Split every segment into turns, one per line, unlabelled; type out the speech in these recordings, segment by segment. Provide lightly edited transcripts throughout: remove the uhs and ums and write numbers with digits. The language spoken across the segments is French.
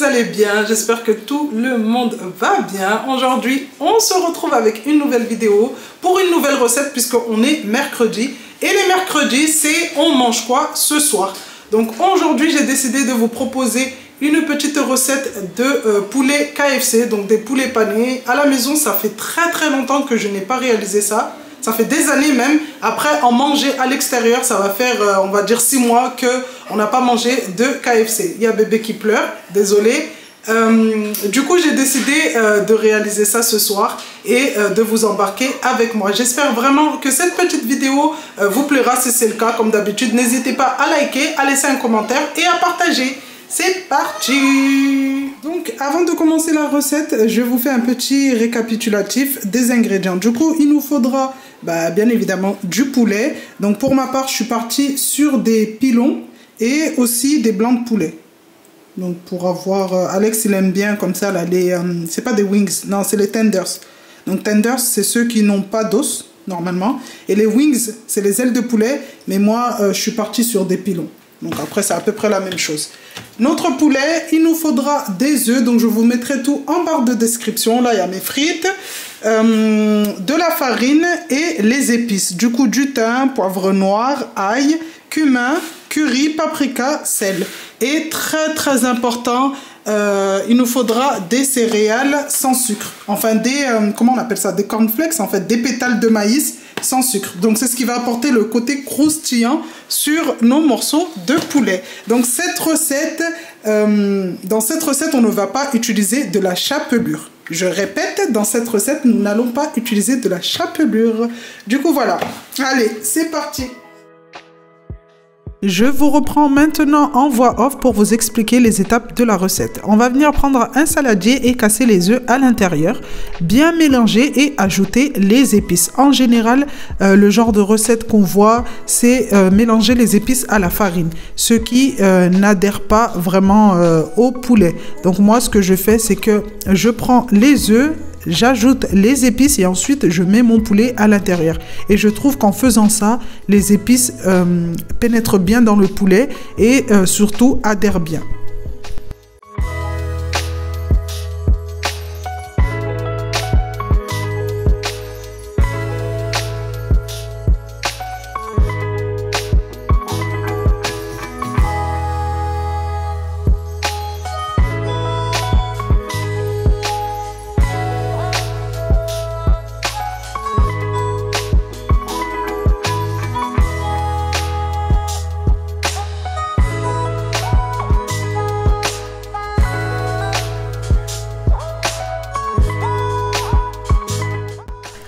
vous allez bien, j'espère que tout le monde va bien. Aujourd'hui, on se retrouve avec une nouvelle vidéo pour une nouvelle recette puisqu'on est mercredi. Et les mercredis, c'est on mange quoi ce soir. Donc aujourd'hui, j'ai décidé de vous proposer une petite recette de poulet KFC, donc des poulets panés. À la maison, ça fait très longtemps que je n'ai pas réalisé ça. Ça fait des années même. Après, en manger à l'extérieur, ça va faire, on va dire 6 mois qu'on n'a pas mangé de KFC. Il y a bébé qui pleure, désolé. Du coup, j'ai décidé de réaliser ça ce soir et de vous embarquer avec moi. J'espère vraiment que cette petite vidéo vous plaira. Si c'est le cas, comme d'habitude, n'hésitez pas à liker, à laisser un commentaire et à partager. C'est parti! Donc, avant de commencer la recette, je vous fais un petit récapitulatif des ingrédients. Du coup, il nous faudra bien évidemment du poulet. Donc, pour ma part, je suis partie sur des pilons et aussi des blancs de poulet. Donc, pour avoir... Alex, il aime bien comme ça, là, les... c'est pas des wings, non, c'est les tenders. Donc, tenders, c'est ceux qui n'ont pas d'os, normalement. Et les wings, c'est les ailes de poulet. Mais moi, je suis partie sur des pilons. Donc après, c'est à peu près la même chose. Notre poulet, il nous faudra des œufs. Donc je vous mettrai tout en barre de description. Là, il y a mes frites, de la farine et les épices. Du coup, du thym, poivre noir, ail, cumin, curry, paprika, sel. Et très important, il nous faudra des céréales sans sucre. Enfin, des, comment on appelle ça? Des cornflakes, en fait, des pétales de maïs sans sucre. Donc, c'est ce qui va apporter le côté croustillant sur nos morceaux de poulet. Donc, cette recette, dans cette recette, on ne va pas utiliser de la chapelure. Je répète, dans cette recette, nous n'allons pas utiliser de la chapelure. Du coup, voilà. Allez, c'est parti. Je vous reprends maintenant en voix off pour vous expliquer les étapes de la recette. On va venir prendre un saladier et casser les œufs à l'intérieur, bien mélanger et ajouter les épices. En général, le genre de recette qu'on voit, c'est mélanger les épices à la farine, ce qui n'adhère pas vraiment au poulet. Donc moi, ce que je fais, c'est que je prends les œufs, j'ajoute les épices et ensuite je mets mon poulet à l'intérieur. Et je trouve qu'en faisant ça, les épices pénètrent bien dans le poulet et surtout adhèrent bien.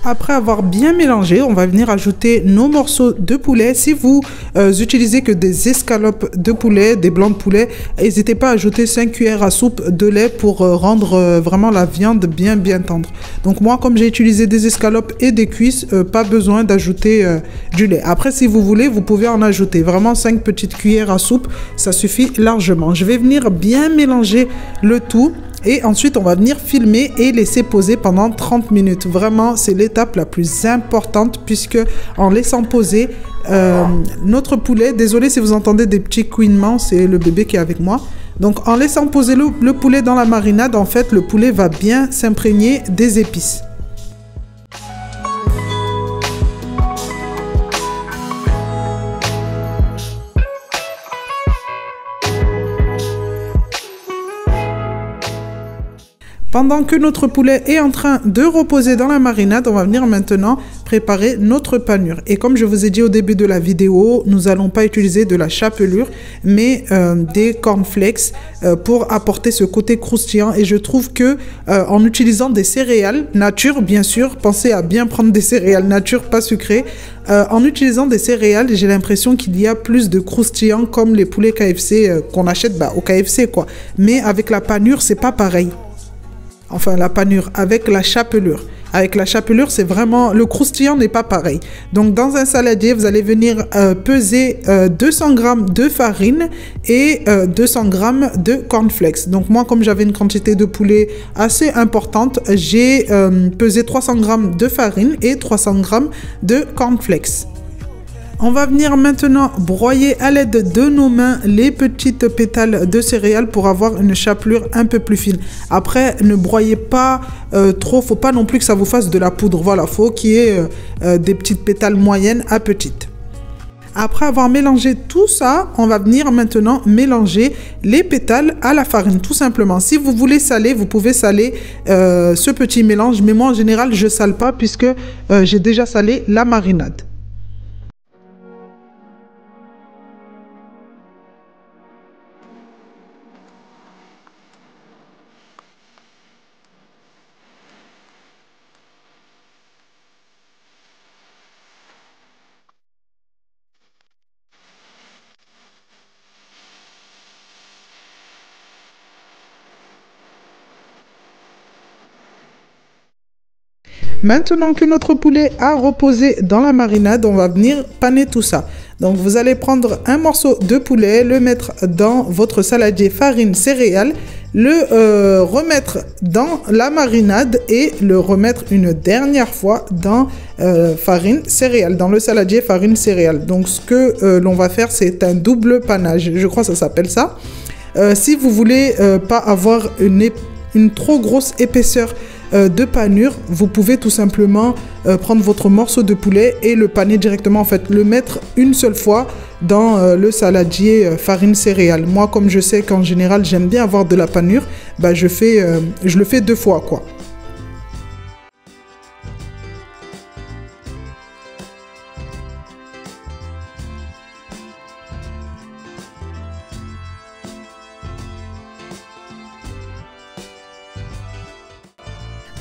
Après avoir bien mélangé, on va venir ajouter nos morceaux de poulet. Si vous utilisez que des escalopes de poulet, des blancs de poulet, n'hésitez pas à ajouter 5 cuillères à soupe de lait pour rendre vraiment la viande bien tendre. Donc moi, comme j'ai utilisé des escalopes et des cuisses, pas besoin d'ajouter du lait. Après, si vous voulez, vous pouvez en ajouter vraiment 5 petites cuillères à soupe, ça suffit largement. Je vais venir bien mélanger le tout. Et ensuite, on va venir filmer et laisser poser pendant 30 minutes. Vraiment, c'est l'étape la plus importante puisque en laissant poser notre poulet, désolé si vous entendez des petits couinements, c'est le bébé qui est avec moi. Donc, en laissant poser le poulet dans la marinade, en fait, le poulet va bien s'imprégner des épices. Pendant que notre poulet est en train de reposer dans la marinade, on va venir maintenant préparer notre panure. Et comme je vous ai dit au début de la vidéo, nous n'allons pas utiliser de la chapelure, mais des cornflakes pour apporter ce côté croustillant. Et je trouve que en utilisant des céréales nature, bien sûr, pensez à bien prendre des céréales nature, pas sucrées. En utilisant des céréales, j'ai l'impression qu'il y a plus de croustillant comme les poulets KFC qu'on achète au KFC, quoi. Mais avec la panure, c'est pas pareil. Enfin, la panure avec la chapelure. Avec la chapelure, c'est vraiment... Le croustillant n'est pas pareil. Donc, dans un saladier, vous allez venir peser 200 g de farine et 200 g de cornflakes. Donc, moi, comme j'avais une quantité de poulet assez importante, j'ai pesé 300 g de farine et 300 g de cornflakes. On va venir maintenant broyer à l'aide de nos mains les petites pétales de céréales pour avoir une chapelure un peu plus fine. Après, ne broyez pas trop, faut pas non plus que ça vous fasse de la poudre. Voilà, faut qu'il y ait des petites pétales moyennes à petites. Après avoir mélangé tout ça, on va venir maintenant mélanger les pétales à la farine, tout simplement. Si vous voulez saler, vous pouvez saler ce petit mélange, mais moi en général, je sale pas puisque j'ai déjà salé la marinade. Maintenant que notre poulet a reposé dans la marinade, on va venir paner tout ça. Donc vous allez prendre un morceau de poulet, le mettre dans votre saladier farine céréales, le remettre dans la marinade et le remettre une dernière fois dans farine céréales, dans le saladier farine céréales. Donc ce que l'on va faire, c'est un double panage, je crois que ça s'appelle ça. Si vous voulez pas avoir une trop grosse épaisseur de panure, vous pouvez tout simplement prendre votre morceau de poulet et le paner directement, en fait, le mettre une seule fois dans le saladier farine céréales. Moi, comme je sais qu'en général, j'aime bien avoir de la panure, bah, je le fais 2 fois, quoi.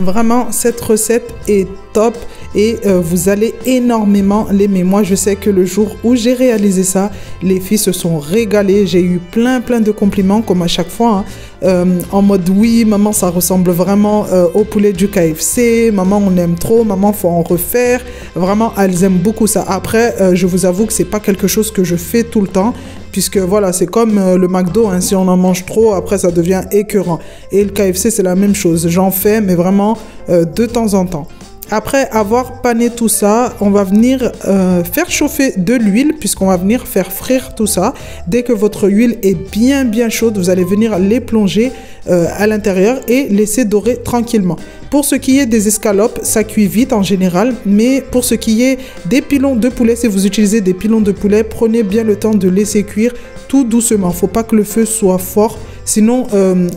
Vraiment, cette recette est top et vous allez énormément l'aimer. Moi, je sais que le jour où j'ai réalisé ça, les filles se sont régalées. J'ai eu plein de compliments, comme à chaque fois, hein, en mode oui, maman, ça ressemble vraiment au poulet du KFC. Maman, on aime trop. Maman, faut en refaire. Vraiment, elles aiment beaucoup ça. Après, je vous avoue que c'est pas quelque chose que je fais tout le temps, puisque voilà, c'est comme le McDo, hein, si on en mange trop, après ça devient écœurant. Et le KFC, c'est la même chose. J'en fais, mais vraiment de temps en temps. Après avoir pané tout ça, on va venir faire chauffer de l'huile puisqu'on va venir faire frire tout ça. Dès que votre huile est bien chaude, vous allez venir les plonger à l'intérieur et laisser dorer tranquillement. Pour ce qui est des escalopes, ça cuit vite en général, mais pour ce qui est des pilons de poulet, si vous utilisez des pilons de poulet, prenez bien le temps de laisser cuire tout doucement. Faut pas que le feu soit fort, sinon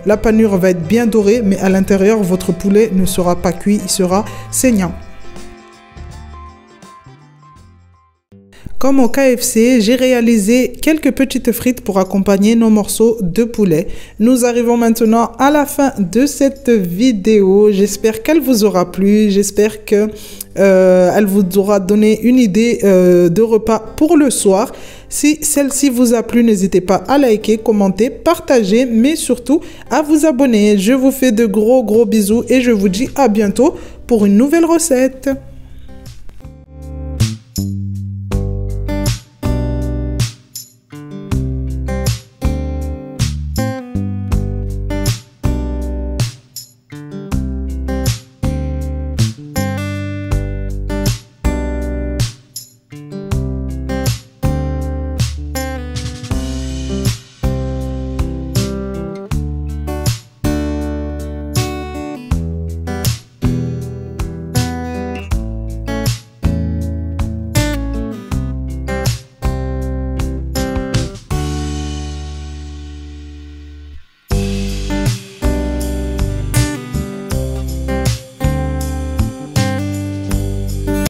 la panure va être bien dorée, mais à l'intérieur, votre poulet ne sera pas cuit, il sera saignant. Comme au KFC, j'ai réalisé quelques petites frites pour accompagner nos morceaux de poulet. Nous arrivons maintenant à la fin de cette vidéo. J'espère qu'elle vous aura plu. J'espère que elle vous aura donné une idée de repas pour le soir. Si celle-ci vous a plu, n'hésitez pas à liker, commenter, partager, mais surtout à vous abonner. Je vous fais de gros bisous et je vous dis à bientôt pour une nouvelle recette.